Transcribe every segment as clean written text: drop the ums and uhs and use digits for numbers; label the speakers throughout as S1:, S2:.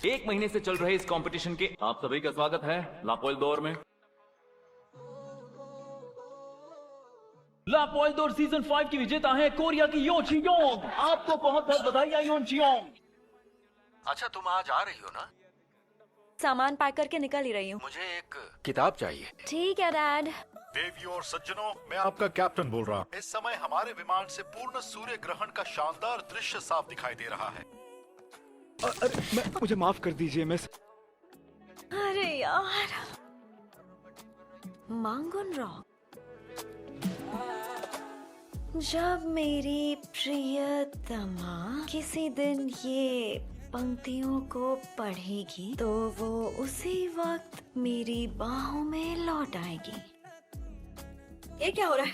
S1: एक महीने से चल रहे इस कंपटीशन के आप सभी का स्वागत है लापोल दौर में। लापोल दौर सीजन 5 की विजेता है कोरिया की यो चियोंग। आपको बहुत बहुत बधाई यो चियोंग।
S2: अच्छा, तुम आज आ रही हो ना?
S3: सामान पैक करके निकल ही रही हूँ।
S2: मुझे एक किताब चाहिए।
S3: ठीक है डैड।
S4: देवियों और सज्जनों, मैं आपका कैप्टन बोल रहा हूँ। इस समय हमारे विमान से पूर्ण सूर्य ग्रहण का शानदार दृश्य साफ दिखाई दे रहा है।
S5: अरे मुझे माफ कर दीजिए मिस।
S3: अरे यार, मांगुन रॉक। जब मेरी प्रियतमा किसी दिन ये पंक्तियों को पढ़ेगी तो वो उसी वक्त मेरी बाहों में लौट आएगी। ये क्या हो रहा है?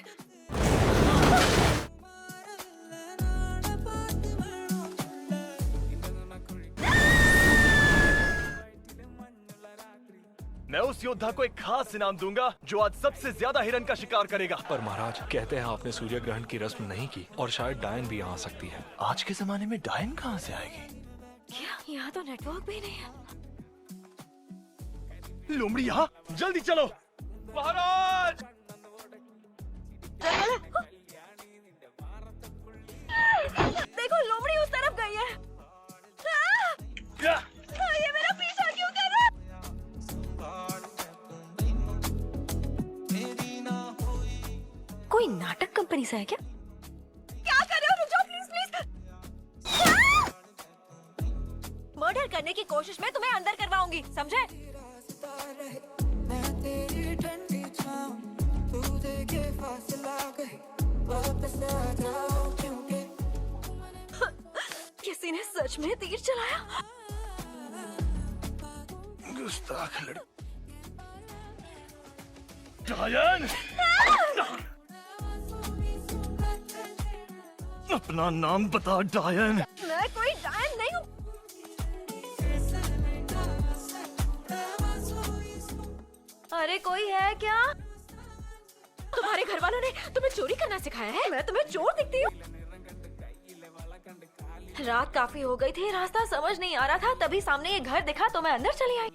S6: मैं उस योद्धा को एक खास इनाम दूंगा जो आज सबसे ज्यादा हिरन का शिकार करेगा।
S5: पर महाराज, कहते हैं आपने सूर्य ग्रहण की रस्म नहीं की और शायद डायन भी आ सकती है।
S6: आज के जमाने में डायन कहाँ से आएगी?
S3: क्या यहाँ तो नेटवर्क भी नहीं है।
S6: लोमड़ी यहाँ, जल्दी चलो। महाराज!
S3: देखो, लोमड़ी उस तरफ गई है। ये मेरा पीछा क्यों कर रहा है? कोई नाटक कंपनी से है क्या? क्या कर रहे हो? रुक जाओ प्लीज प्लीज। मर्डर करने की कोशिश में तुम्हें अंदर करवाऊंगी, समझे? किसी ने सच में तीर चलाया।
S6: गुस्ताख लड़की। डायन! अपना नाम बता डायन।
S3: मैं कोई डायन नहीं हूँ। अरे कोई है क्या? तुम्हारे घर वालों ने तुम्हें चोरी करना सिखाया है? मैं तुम्हें चोर दिखती हूँ? रात काफी हो गई थी, रास्ता समझ नहीं आ रहा था, तभी सामने ये घर दिखा तो मैं अंदर चली आई।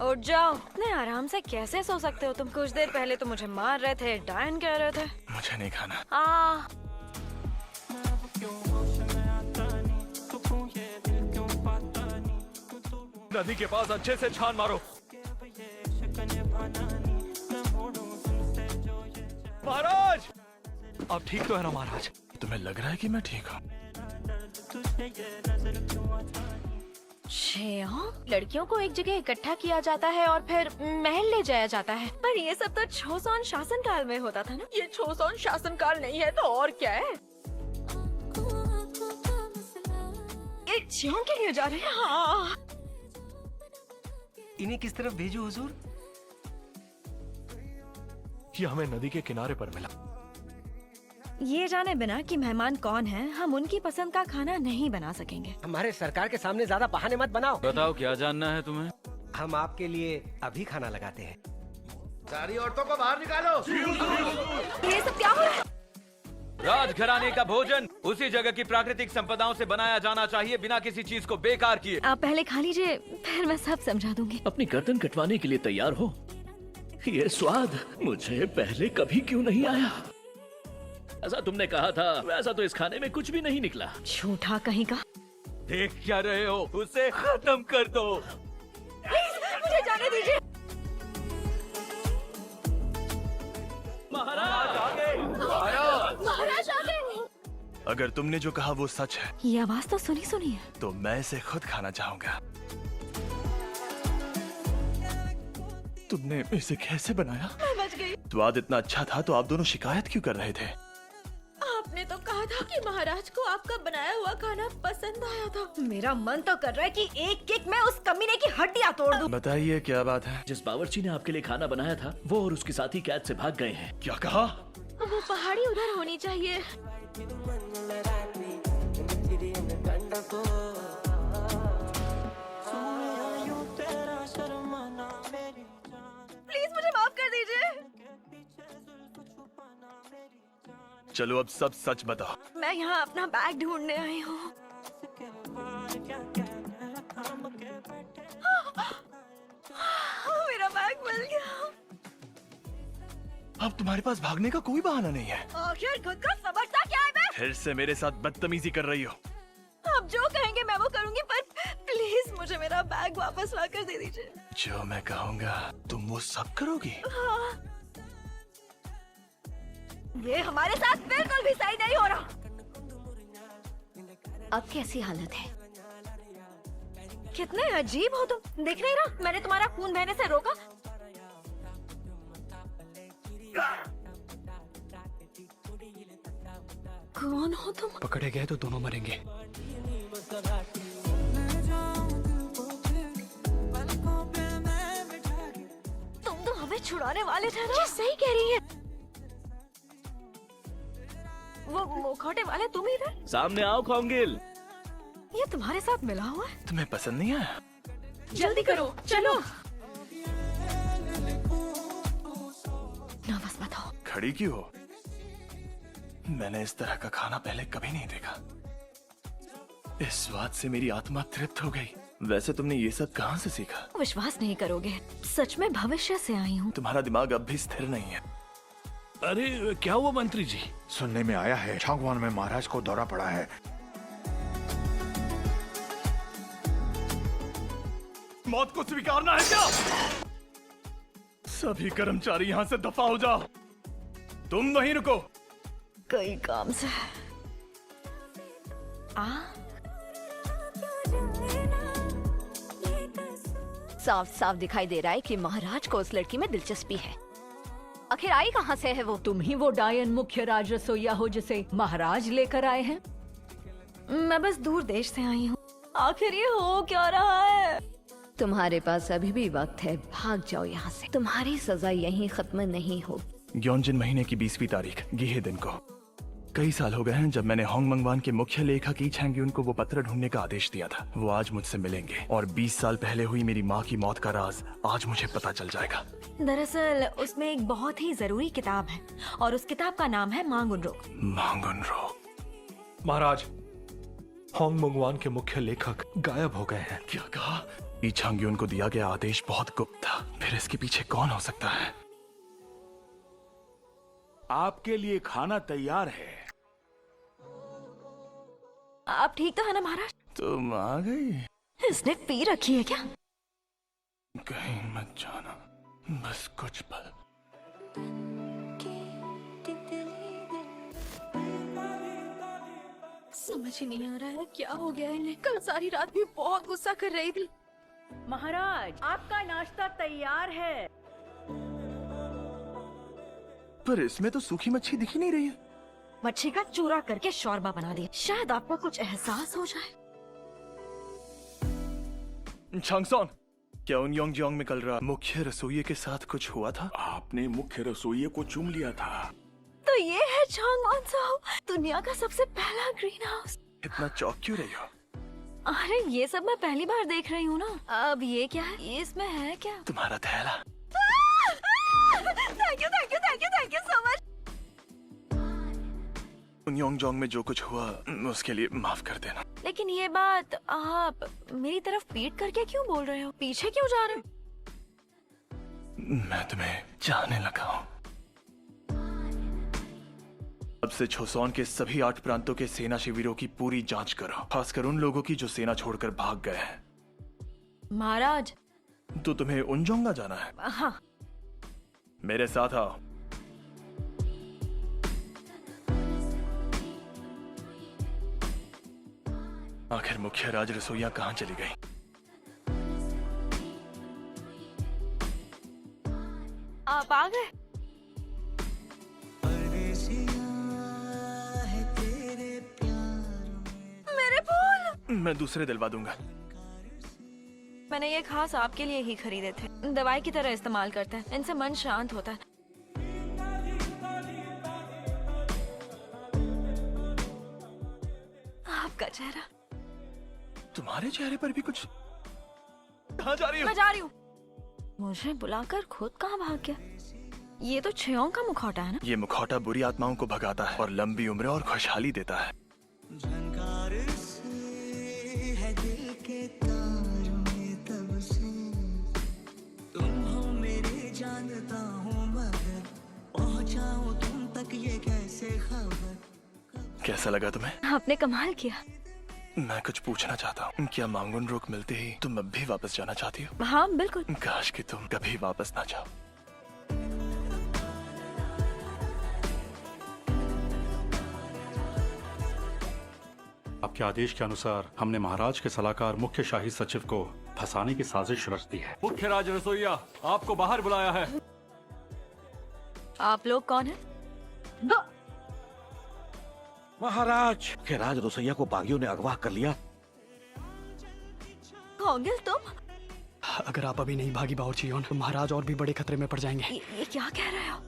S3: उठ जाओ। इतने आराम से कैसे सो सकते हो तुम? कुछ देर पहले तो मुझे मार रहे थे, डायन कह रहे थे।
S6: मुझे नहीं खाना। नदी के पास अच्छे से छान मारो। महाराज!
S5: आप ठीक तो है ना महाराज?
S6: तुम्हें लग रहा है कि मैं ठीक हूँ?
S3: लड़कियों को एक जगह इकट्ठा किया जाता है और फिर महल ले जाया जाता है। पर ये सब तो छोसोन शासन काल में होता था ना? ये छोसोन शासन काल नहीं है तो और क्या है? ये चियोंग के लिए जा रहे हैं? हाँ।
S2: इन्हें किस तरफ भेजो हुजूर?
S5: ये हमें नदी के किनारे पर मिला।
S3: ये जाने बिना कि मेहमान कौन हैं, हम उनकी पसंद का खाना नहीं बना सकेंगे।
S2: हमारे सरकार के सामने ज्यादा बहाने मत बनाओ।
S1: बताओ क्या जानना है तुम्हें?
S2: हम आपके लिए अभी खाना लगाते हैं।
S4: सारी औरतों को बाहर निकालो।
S3: ये सब क्या हो रहा है?
S1: राजघराने का भोजन उसी जगह की प्राकृतिक संपदाओं से बनाया जाना चाहिए, बिना किसी चीज को बेकार किए।
S3: आप पहले खा लीजिए, फिर मैं सब समझा दूंगी।
S7: अपनी गर्दन कटवाने के लिए तैयार हो? ये स्वाद मुझे पहले कभी क्यों नहीं आया? ऐसा तुमने कहा था, वैसा तो इस खाने में कुछ भी नहीं निकला।
S3: झूठा कहीं का।
S1: देख क्या रहे हो? उसे खत्म कर दो।
S3: मुझे जाने दीजिए।
S1: महाराज आ गए।
S3: महाराज आ गए।
S6: अगर तुमने जो कहा वो सच है
S3: ये आवाज तो सुनी सुनी है।
S6: तो मैं इसे खुद खाना चाहूंगा। तुमने इसे कैसे बनाया?
S3: मैं बच गई।
S6: स्वाद इतना अच्छा था तो आप दोनों शिकायत क्यों कर रहे थे?
S3: आपने तो कहा था कि महाराज को आपका बनाया हुआ खाना पसंद आया था। मेरा मन तो कर रहा है कि एक किक में उस कमीने की हड्डियां तोड़ दूं।
S6: बताइए क्या बात है?
S7: जिस बावर्ची ने आपके लिए खाना बनाया था वो और उसके साथी कैद से भाग गए हैं।
S6: क्या कहा?
S3: वो पहाड़ी उधर होनी चाहिए। प्लीज मुझे माफ कर दीजिए।
S6: चलो अब सब सच बताओ।
S3: मैं यहाँ अपना बैग ढूंढने आई हूँ। मेरा बैग मिल गया।
S6: अब तुम्हारे पास भागने का कोई बहाना नहीं है।
S3: आखिर खुद का समझता क्या है मैं?
S6: फिर से मेरे साथ बदतमीजी कर रही हो।
S3: आप जो कहेंगे मैं वो करूंगी, पर प्लीज मुझे मेरा बैग वापस लाकर दे दीजिए।
S6: जो मैं कहूँगा तुम वो सब करोगी?
S3: हाँ। ये हमारे साथ बिल्कुल भी सही नहीं हो रहा। अब कैसी हालत है? कितने अजीब हो तुम, दिख नहीं रहा? मैंने तुम्हारा खून बहने से रोका। कौन हो तुम?
S5: पकड़े गए तो दोनों मरेंगे।
S3: तुम तो हमें छुड़ाने वाले थे ना? सही कह रही है। वो मुखौटे वाले तुम ही थे?
S7: सामने आओ खोंगिल।
S3: ये तुम्हारे साथ मिला हुआ है?
S6: तुम्हें पसंद नहीं आया?
S3: जल्दी करो, चलो। नर्वस मत हो।
S6: खड़ी क्यों हो? मैंने इस तरह का खाना पहले कभी नहीं देखा। इस स्वाद से मेरी आत्मा तृप्त हो गई। वैसे तुमने ये सब कहाँ से सीखा?
S3: विश्वास नहीं करोगे, सच में भविष्य से आई हूँ।
S6: तुम्हारा दिमाग अब भी स्थिर नहीं है।
S5: अरे क्या हुआ मंत्री जी?
S4: सुनने में आया है छांगवान में महाराज को दौरा पड़ा है।
S6: मौत को स्वीकारना है क्या? सभी कर्मचारी यहाँ से दफा हो जाओ। तुम वहीं रुको।
S3: कई काम से साफ साफ दिखाई दे रहा है कि महाराज को उस लड़की में दिलचस्पी है। आखिर आई कहाँ से है वो?
S8: तुम ही वो डायन मुख्य राज रसोइया हो जिसे महाराज लेकर आए हैं?
S3: मैं बस दूर देश से आई हूँ। आखिर ये हो क्या रहा है? तुम्हारे पास अभी भी वक्त है, भाग जाओ यहाँ से। तुम्हारी सजा यहीं खत्म नहीं हो।
S6: ग्योंजिन महीने की 20वीं तारीख गिहे दिन को। कई साल हो गए हैं जब मैंने होंग मंगवान के मुख्य लेखक ई छांग्यून को वो पत्र ढूंढने का आदेश दिया था। वो आज मुझसे मिलेंगे और 20 साल पहले हुई मेरी माँ की मौत का राज आज मुझे पता चल जाएगा।
S3: दरअसल उसमें एक बहुत ही जरूरी किताब है और उस किताब का नाम है मांगुन रोग।
S6: मांगुन रोग।
S5: महाराज, होंग मंगवान के मुख्य लेखक गायब हो गए हैं।
S6: क्या कहा? ई छांग्यून को दिया गया आदेश बहुत गुप्त था। फिर इसके पीछे कौन हो सकता है?
S9: आपके लिए खाना तैयार है।
S3: आप ठीक तो है ना महाराज?
S6: तुम आ गई?
S3: इसने पी रखी है क्या?
S6: कहीं मत जाना, बस कुछ पल।
S3: समझ ही नहीं आ रहा है क्या हो गया इन्हें। कल सारी रात भी बहुत गुस्सा कर रही थी।
S8: महाराज, आपका नाश्ता तैयार है।
S6: पर इसमें तो सूखी मच्छी दिख ही नहीं रही है।
S3: मच्छी का चूरा करके शोरबा बना दिया, शायद आपको कुछ एहसास हो जाए।
S6: छांगसोन, क्या उन योंगजियांग में कल रात मुख्य रसोइये के साथ कुछ हुआ था?
S9: आपने मुख्य रसोइये को चूम लिया था।
S3: तो ये है छांगवान साहब, दुनिया का सबसे पहला ग्रीन हाउस।
S6: इतना चौंक क्यों रही हो?
S3: अरे ये सब मैं पहली बार देख रही हूँ ना। अब ये क्या है? ये इसमें है क्या?
S6: तुम्हारा थैला।
S3: Thank you thank you thank you thank you so much.
S6: उन योंगजियांग में जो कुछ हुआ उसके लिए माफ कर देना।
S3: लेकिन ये बात आप मेरी तरफ पीट करके क्यों बोल रहे हो? पीछे क्यों जा रहे हो?
S6: मैं तुम्हें चाहने लगा हूँ। अब से छोसोन के सभी 8 प्रांतों के सेना शिविरों की पूरी जांच करो, खासकर उन लोगों की जो सेना छोड़कर भाग गए हैं।
S3: महाराज,
S6: तो तुम्हें उनजोंगा जाना है?
S3: हाँ।
S6: मेरे साथ आओ। आखिर मुख्य राज रसोइया कहाँ चली गई?
S3: आप आ गए? मेरे फूल।
S6: मैं दूसरे दिलवा दूंगा।
S3: मैंने ये खास आपके लिए ही खरीदे थे। दवाई की तरह इस्तेमाल करते हैं, इनसे मन शांत होता है। आपका चेहरा।
S6: तुम्हारे चेहरे पर भी कुछ। कहाँ जा रही हो?
S3: मैं जा रही हूँ। मुझे बुलाकर खुद कहाँ भाग गया? ये तो छेओं का मुखौटा है ना?
S6: ये मुखौटा बुरी आत्माओं को भगाता है और लंबी उम्र और खुशहाली देता है।
S10: जानता हूँ मगर पहुँचाऊँ तुम तक ये कैसे खबर।
S6: कैसा लगा तुम्हें?
S3: आपने कमाल किया।
S6: मैं कुछ पूछना चाहता हूँ, क्या मांगुन रोक मिलते ही तुम अब भी वापस जाना चाहती हो?
S3: हाँ बिल्कुल।
S6: काश कि तुम कभी वापस ना जाओ।
S4: आपके आदेश के अनुसार हमने महाराज के सलाहकार मुख्य शाही सचिव को फंसाने की साजिश रच दी है।
S5: मुख्य राज रसोइया आपको बाहर बुलाया है।
S3: आप लोग कौन है?
S11: महाराज के राज रसोइया को बागियों ने अगवा कर लिया।
S3: होंगिल तुम?
S2: अगर आप अभी नहीं भागी बावर्ची योन, तो महाराज और भी बड़े खतरे में पड़ जाएंगे।
S3: ये क्या कह रहे हो?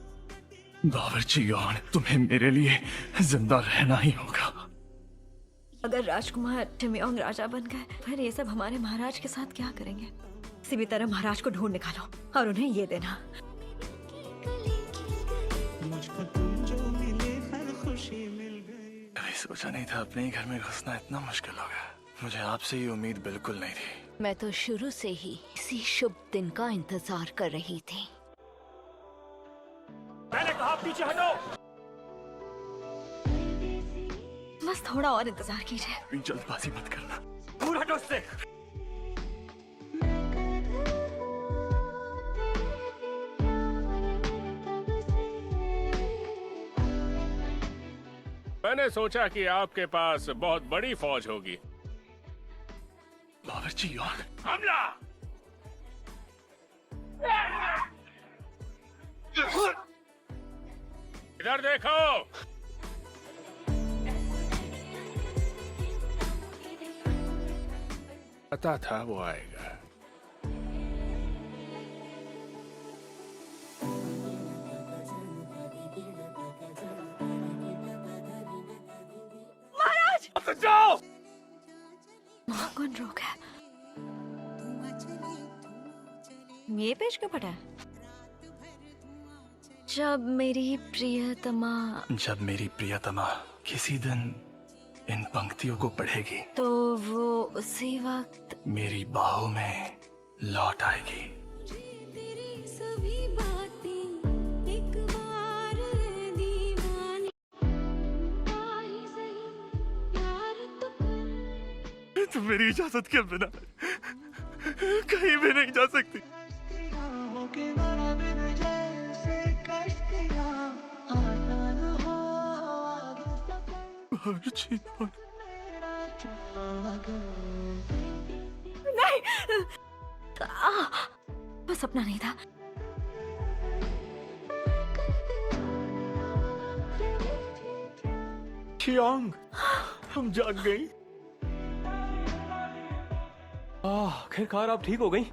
S6: बावर्ची योन, तुम्हें मेरे लिए जिंदा रहना ही होगा।
S3: अगर राजकुमार टिमयोंग राजा बन गए, फिर ये सब हमारे महाराज के साथ क्या करेंगे? किसी भी तरह महाराज को ढूंढ निकालो और उन्हें ये देना।
S10: मुझको तुम जो मिले हर खुशी मिल गई।
S6: कभी सोचा नहीं था अपने ही घर में घुसना इतना मुश्किल होगा। मुझे आपसे ये उम्मीद बिल्कुल नहीं थी।
S8: मैं तो शुरू से ही इसी शुभ दिन का इंतजार कर रही थी।
S5: मैंने कहा पीछे हटो।
S3: बस थोड़ा और इंतजार कीजिए।
S6: जल्दबाजी मत करना।
S5: दूर हटो उससे।
S12: मैंने सोचा कि आपके पास बहुत बड़ी फौज होगी।
S6: बावर्ची योन,
S12: हमला! इधर देखो। पता था वो आएगा।
S3: महाराज!
S12: अब तो जाओ।
S3: कौन रोक है? ये पेज क्यों फटा है? जब मेरी प्रियतमा किसी दिन इन पंक्तियों को पढ़ेगी, तो वो उसी वक्त
S6: मेरी बाहों में लौट आएगी। तुम मेरी इजाजत के बिना कहीं भी नहीं जा सकती।
S3: नहीं, बस सपना नहीं था।
S5: चियांग, तुम जाग गई। आखिरकार आप ठीक हो गई।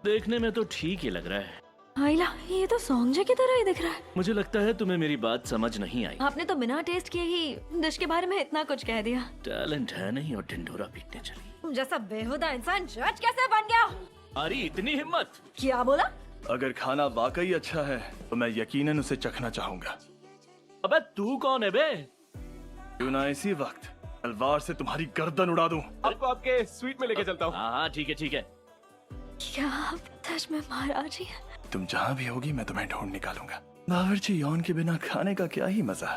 S7: देखने में तो ठीक ही लग रहा है।
S3: आइला, ये तो सौंगे की तरह ही दिख रहा है।
S7: मुझे लगता है तुम्हें मेरी बात समझ नहीं आई।
S3: आपने तो बिना टेस्ट किए ही डिश के बारे में इतना कुछ कह दिया।
S7: टैलेंट है नहीं और ढिंढोरा पीटने चली।
S3: तुम जैसा बेहुदा इंसान जज कैसे बन गया?
S7: अरे इतनी हिम्मत!
S3: क्या बोला?
S6: अगर खाना वाकई अच्छा है तो मैं यकीनन उसे चखना चाहूंगा।
S7: अबे तू कौन है बे?
S6: क्यों ना इसी वक्त तलवार से तुम्हारी गर्दन उड़ा दूं।
S5: आपको आपके स्वीट में लेके चलता हूँ।
S7: हाँ ठीक है ठीक है।
S3: क्या आप सच में महाराज ही हैं?
S6: तुम जहाँ भी होगी मैं तुम्हें ढूंढ निकालूंगा। बावर्ची योन के बिना खाने का क्या ही मजा।